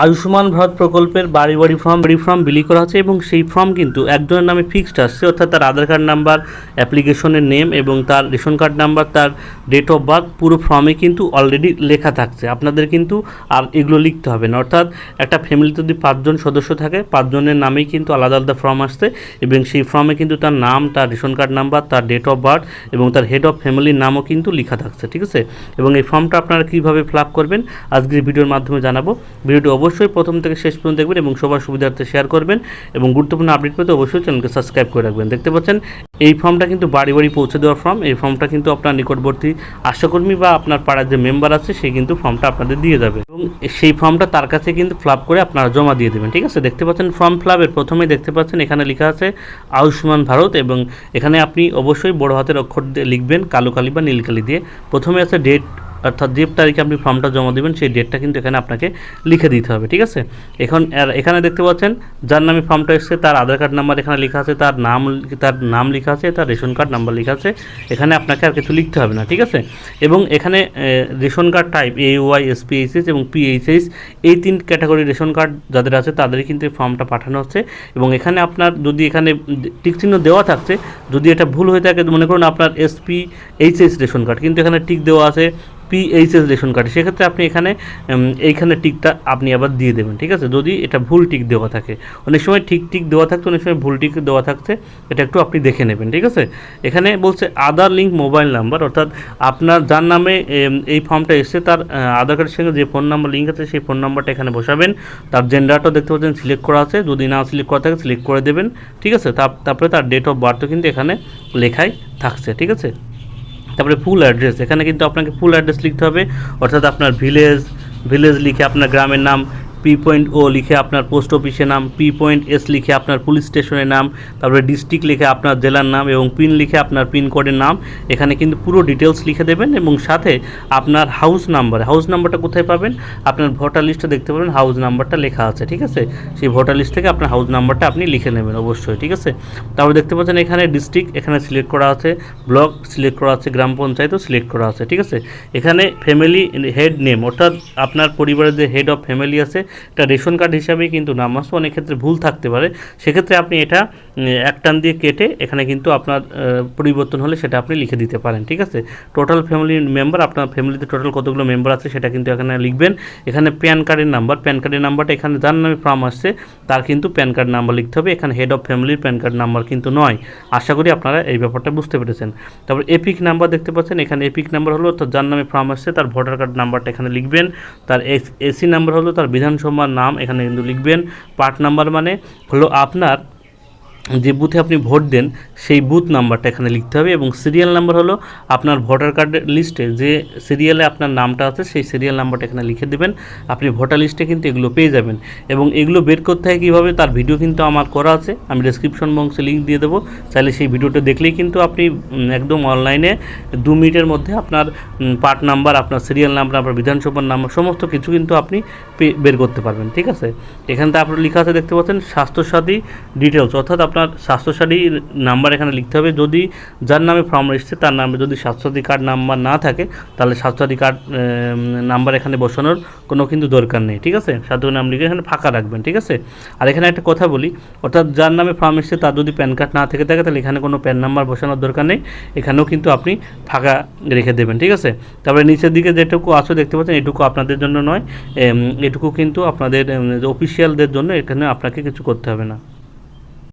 আয়ুষ্মান ভারত প্রকল্পের বাড়ি বাড়ি ফর্ম বিলি করা হচ্ছে এবং সেই ফর্ম কিন্তু একজনের নামে ফিক্সড আসছে, অর্থাৎ তার আধার কার্ড নাম্বার, অ্যাপ্লিকেশনের নেম এবং তার রেশন কার্ড নাম্বার, তার ডেট অফ বার্থ পুরো ফর্মে কিন্তু অলরেডি লেখা থাকছে। আপনাদের কিন্তু আর এগুলো লিখতে হবে না, অর্থাৎ একটা ফ্যামিলিতে যদি 5 জন সদস্য থাকে 5 জনের নামেই কিন্তু আলাদা আলাদা ফর্ম আসছে এবং সেই ফর্মে কিন্তু তার নাম, তার রেশন কার্ড নাম্বার, তার ডেট অফ বার্থ এবং তার হেড অফ ফ্যামিলির নামও কিন্তু লেখা থাকছে। ঠিক আছে, এবং এই ফর্মটা আপনারা কীভাবে ফিল আপ করবেন আজকের ভিডিওর মাধ্যমে জানাবো। ভিডিওটি অবশ্যই প্রথম থেকে শেষ পর্যন্ত দেখবেন এবং সবার সুবিধার্থে শেয়ার করবেন এবং গুরুত্বপূর্ণ আপডেট পেতে অবশ্যই চ্যানেলকে সাবস্ক্রাইব করে রাখবেন। দেখতে পাচ্ছেন এই ফর্মটা কিন্তু বাড়ি বাড়ি পৌঁছে দেওয়ার ফর্ম। এই ফর্মটা কিন্তু আপনার নিকটবর্তী আশাকর্মী বা আপনার পাড়ার যে মেম্বার আছে সে কিন্তু ফর্মটা আপনাদের দিয়ে যাবে এবং সেই ফর্মটা তার কাছে কিন্তু ফিল আপ করে আপনারা জমা দিয়ে দেবেন। ঠিক আছে, দেখতে পাচ্ছেন ফর্ম ফিল আপের প্রথমেই দেখতে পাচ্ছেন এখানে লেখা আছে আয়ুষ্মান ভারত এবং এখানে আপনি অবশ্যই বড় হাতের অক্ষর দিয়ে লিখবেন, কালো কালি বা নীল কালি দিয়ে। প্রথমে আছে ডেট, অর্থাৎ যে তারিখে আপনি ফর্মটা জমা দেবেন সেই ডেটটা কিন্তু এখানে আপনাকে লিখে দিতে হবে। ঠিক আছে, এখানে দেখতে পাচ্ছেন যার নামে ফর্মটা এসেছে তার আধার কার্ড নাম্বার এখানে লেখা আছে, তার নাম লেখা আছে, তার রেশন কার্ড নাম্বার লেখা আছে। এখানে আপনাকে আর কিছু লিখতে হবে না। ঠিক আছে, এবং এখানে ration card type AY, SPHS এবং PHS এই 3 ক্যাটাগরি রেশন কার্ড যাদের আছে তাদেরই কিন্তু এই ফর্মটা পাঠানো হচ্ছে এবং এখানে আপনার যদি এখানে টিক চিহ্ন দেওয়া থাকছে, যদি এটা ভুল হয়ে থাকে মনে করুন আপনার SPHS রেশন কার্ড কিন্তু এখানে টিক দেওয়া আছে PHS রেশন কার্ড, সেক্ষেত্রে আপনি এইখানে টিকটা আপনি আবার দিয়ে দেবেন। ঠিক আছে, যদি এটা ভুল টিক দেওয়া থাকে, অনেক সময় ঠিক দেওয়া থাকছে, অনেক সময় ভুল টিক দেওয়া থাকছে, এটা একটু আপনি দেখে নেবেন। ঠিক আছে, এখানে বলছে আধার লিঙ্ক মোবাইল নাম্বার, অর্থাৎ আপনার যার নামে এই ফর্মটা এসছে তার আধার কার্ডের সঙ্গে যে ফোন নাম্বার লিঙ্ক আছে সেই ফোন নাম্বারটা এখানে বসাবেন। তার জেন্ডারটা দেখতে পাচ্ছেন সিলেক্ট করা আছে, যদি না সিলেক্ট করা থাকে সিলেক্ট করে দেবেন। ঠিক আছে, তারপরে তার ডেট অফ বার্থও কিন্তু এখানে লেখাই থাকছে। ঠিক আছে, তারপরে ফুল অ্যাড্রেস, এখানে কিন্তু আপনাকে ফুল অ্যাড্রেস লিখতে হবে, অর্থাৎ আপনার ভিলেজ লিখে আপনার গ্রামের নাম, P.O লিখে আপনার পোস্ট অফিসের নাম, P.S লিখে আপনার পুলিশ স্টেশনের নাম, তারপরে ডিস্ট্রিক্ট লিখে আপনার জেলার নাম এবং পিন লিখে আপনার পিনকোডের নাম। এখানে কিন্তু পুরো ডিটেলস লিখে দেবেন এবং সাথে আপনার হাউস নাম্বারটা কোথায় পাবেন, আপনার ভোটার লিস্টে দেখতে পাবেন হাউস নাম্বারটা লেখা আছে। ঠিক আছে, সেই ভোটার লিস্ট থেকে আপনার হাউস নাম্বারটা আপনি লিখে নেবেন অবশ্যই। ঠিক আছে, তারপরে দেখতে পাচ্ছেন এখানে ডিস্ট্রিক্ট এখানে সিলেক্ট করা আছে, ব্লক সিলেক্ট করা আছে, গ্রাম পঞ্চায়েতও সিলেক্ট করা আছে। ঠিক আছে, এখানে ফ্যামিলি হেড নেম, অর্থাৎ আপনার পরিবারের যে হেড অফ ফ্যামিলি আছে এটা রেশন কার্ড হিসাবেই কিন্তু নাম আসছে, অনেক ক্ষেত্রে ভুল থাকতে পারে, সেক্ষেত্রে আপনি এটা এক টান দিয়ে কেটে এখানে কিন্তু আপনার পরিবর্তন হলে সেটা আপনি লিখে দিতে পারেন। ঠিক আছে, টোটাল ফ্যামিলি মেম্বার, আপনার ফ্যামিলিতে টোটাল কতগুলো মেম্বার আছে সেটা কিন্তু এখানে লিখবেন। এখানে প্যান কার্ডের নাম্বারটা এখানে যার নামে ফর্ম আসছে তার কিন্তু প্যান কার্ড নাম্বার লিখতে হবে, এখানে হেড অফ ফ্যামিলির প্যান কার্ড নাম্বার কিন্তু নয়। আশা করি আপনারা এই ব্যাপারটা বুঝতে পেরেছেন। তারপর এপিক নাম্বার দেখতে পাচ্ছেন, এখানে এপিক নাম্বার হলো তো যার নামে ফর্ম আসছে তার ভোটার কার্ড নাম্বারটা এখানে লিখবেন। তার এসি নাম্বার হলো তার বিধানসভার নাম এখানে কিন্তু লিখবেন। পার্ট নাম্বার মানে হলো আপনার যে বুথে আপনি ভোট দেন সেই বুথ নাম্বারটা এখানে লিখতে হবে এবং সিরিয়াল নাম্বার হলো আপনার ভোটার কার্ডের লিস্টে যে সিরিয়ালে আপনার নামটা আছে সেই সিরিয়াল নাম্বারটা এখানে লিখে দেবেন। আপনি ভোটার লিস্টে কিন্তু এগুলো পেয়ে যাবেন এবং এগুলো বের করতে হয় কীভাবে তার ভিডিও কিন্তু আমার করা আছে, আমি ডেসক্রিপশন বক্সে লিঙ্ক দিয়ে দেবো, চাইলে সেই ভিডিওটা দেখলেই কিন্তু আপনি একদম অনলাইনে 2 মিনিটের মধ্যে আপনার পার্ট নাম্বার, আপনার সিরিয়াল নাম্বার, আপনার বিধানসভার নাম্বার সমস্ত কিছু কিন্তু আপনি বের করতে পারবেন। ঠিক আছে, এখানে তো আপনার লেখা আছে দেখতে পাচ্ছেন স্বাস্থ্যসাথী ডিটেলস, অর্থাৎ আপনার স্বাস্থ্যসাথী নাম্বার এখানে লিখতে হবে। যদি যার নামে ফর্ম এসছে তার নামে যদি স্বাস্থ্যসাথী কার্ড নাম্বার না থাকে তাহলে স্বাস্থ্যসাথী কার্ড নাম্বার এখানে বসানোর কোনো কিন্তু দরকার নেই। ঠিক আছে, স্বাস্থ্য নাম লিখে এখানে ফাঁকা রাখবেন। ঠিক আছে, আর এখানে একটা কথা বলি, অর্থাৎ যার নামে ফর্ম এসছে তার যদি প্যান কার্ড না থেকে থাকে তাহলে এখানে কোনো প্যান নাম্বার বসানোর দরকার নেই, এখানেও কিন্তু আপনি ফাঁকা রেখে দেবেন। ঠিক আছে, তারপরে নিচের দিকে যেটুকু আছে দেখতে পাচ্ছেন এটুকু আপনাদের জন্য নয়, এটুকু কিন্তু আপনাদের অফিসিয়ালদের জন্য, এখানে আপনাকে কিছু করতে হবে না।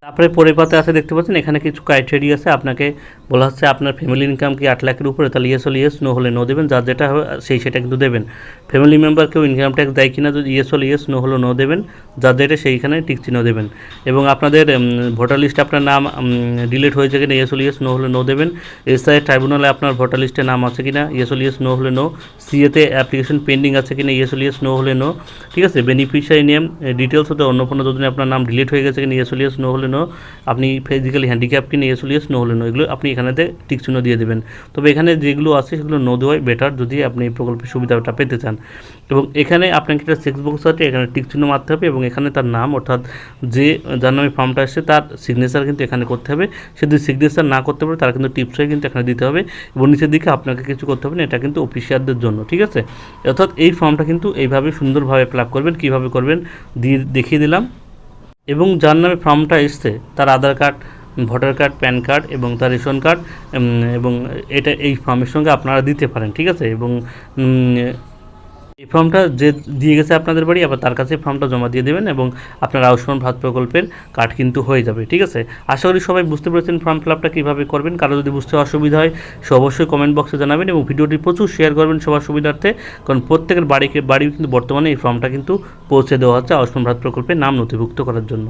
তারপরে পরের পাতে আছে দেখতে পাচ্ছেন এখানে কিছু ক্রাইটেরিয়া আছে, আপনাকে বলা হচ্ছে আপনার ফ্যামিলি ইনকাম কি 8 লাখের উপরে, তাহলে ইয়েস হলে ইয়েস, নো হলে নো দেবেন, যার যেটা হবে সেটা কিন্তু দেবেন। ফ্যামিলি মেম্বার কেউ ইনকাম ট্যাক্স দেয় কিনা, যদি ইয়েস হলে ইয়েস, নো হলে নো দেবেন, যার যেটা সেইখানে টিক চিহ্ন দেবেন। এবং আপনাদের ভোটার লিস্টে আপনার নাম ডিলিট হয়েছে কিনা, ইয়েস হলে ইয়েস, নো হলে নো দেবেন। এসআই ট্রাইব্যুনালে আপনার ভোটার লিস্টে নাম আছে কিনা, ইয়েস হলে ইয়েস, নো হলে নো। সিএতে অ্যাপ্লিকেশন পেন্ডিং আছে কিনা, ইয়েস হলে ইয়েস, নো হলে নো। ঠিক আছে, বেনিফিশিয়ারি নেম ডিটেলস হতে অন্য কোনো যোজনায় আপনার নাম ডিলিট হয়ে গেছে কিনা, ইয়েস হলে ইয়েস, নো হলে নো। জন্য আপনি ফিজিক্যালি হ্যান্ডিক্যাপ কিনা ইয়েস হলে ইয়েস, নো হলে নো, এগুলো আপনি এখানেতে টিক চিহ্ন দিয়ে দেবেন। তবে এখানে যেগুলো আছে সেগুলো নো দেওয়াই বেটার যদি আপনি এই প্রকল্পের সুবিধাটা পেতে চান। এবং এখানে আপনাকে একটা চেক বক্স আছে, এখানে টিক চিহ্ন মারতে হবে এবং এখানে তার নাম অর্থাৎ যার নামে ফর্মটা আসছে তার সিগনেচার কিন্তু এখানে করতে হবে। সে যদি সিগনেচার না করতে পারে তার কিন্তু টিপসই কিন্তু এখানে দিতে হবে এবং নিচের দিকে আপনাকে কিছু করতে হবে না, এটা কিন্তু অফিসিয়ালদের জন্য, ঠিক আছে। অর্থাৎ এই ফর্মটা কিন্তু এইভাবে সুন্দরভাবে ফিল আপ করবেন। কীভাবে করবেন দেখিয়ে দিলাম। এবং যার নামে ফর্মটা এসছে তার Aadhaar card, voter card, PAN card এবং তার রেশন কার্ড এবং এটা এই ফর্মের সঙ্গে আপনারা দিতে পারেন, ঠিক আছে। এবং এই ফর্মটা যে দিয়ে গেছে আপনাদের বাড়ি, আবার তার কাছে ফর্মটা জমা দিয়ে দেবেন এবং আপনার আয়ুষ্মান ভারত প্রকল্পের কার্ড কিন্তু হয়ে যাবে, ঠিক আছে। আশা করি সবাই বুঝতে পেরেছেন ফর্ম ফিল আপটা কীভাবে করবেন। কারো যদি বুঝতে অসুবিধা হয় সে অবশ্যই কমেন্ট বক্সে জানাবেন এবং ভিডিওটি প্রচুর শেয়ার করবেন সবার সুবিধার্থে, কারণ প্রত্যেকের বাড়ি কিন্তু বর্তমানে এই ফর্মটা কিন্তু পৌঁছে দেওয়া হচ্ছে আয়ুষ্মান ভারত প্রকল্পের নাম নথিভুক্ত করার জন্য।